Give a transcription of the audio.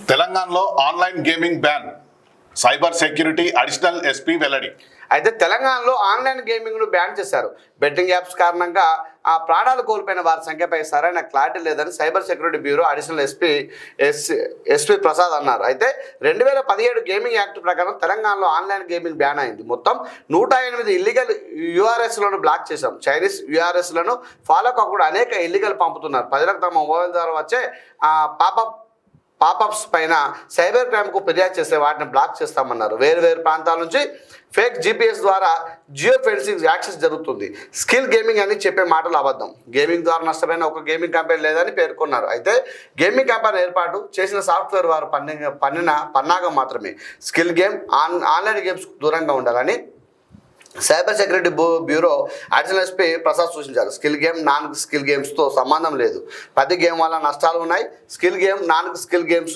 తెలంగాణలో online gaming ban, cyber security additional SP వెల్లడి. అయితే తెలంగాణలో ఆన్లైన్ గేమింగ్ను బ్యాన్ చేశారు. బెట్టింగ్ యాప్స్ కారణంగా ఆ ప్రాణాలు కోల్పోయిన వారి సంఖ్యపై సరైన క్లారిటీ లేదని cyber security bureau additional SP Prasad అన్నారు. అయితే 2017 గేమింగ్ యాక్ట్ ప్రకారం తెలంగాణలో ఆన్లైన్ గేమింగ్ బ్యాన్ అయింది. మొత్తం 108 ఇల్లీగల్ యూఆర్ఎస్లను బ్లాక్ చేశాం. చైనీస్ యూఆర్ఎస్లను ఫాలో కాకుండా అనేక ఇల్లీగల్ పంపుతున్నారు. ప్రజలకు తమ మొబైల్ ద్వారా వచ్చే పాపప్స్ పైన సైబర్ క్రైమ్కు ఫిర్యాదు చేస్తే వాటిని బ్లాక్ చేస్తామన్నారు. వేరు ప్రాంతాల నుంచి ఫేక్ జీపీఎస్ ద్వారా జియో ఫెన్సింగ్ యాక్సెస్ జరుగుతుంది. స్కిల్ గేమింగ్ అని చెప్పే మాటలు అబద్ధం. గేమింగ్ ద్వారా నష్టమైన ఒక గేమింగ్ కంపెనీ లేదని పేర్కొన్నారు. అయితే గేమింగ్ కంపెనీ ఏర్పాటు చేసిన సాఫ్ట్వేర్ వారు పన్నిన పన్నాగం మాత్రమే. స్కిల్ గేమ్ ఆన్లైన్ గేమ్స్ దూరంగా ఉండాలని cyber security bureau additional SP Prasad సూచించారు. స్కిల్ గేమ్ నాన్ స్కిల్ గేమ్స్తో సంబంధం లేదు. ప్రతి గేమ్ వల్ల నష్టాలు ఉన్నాయి. Skill game non skill games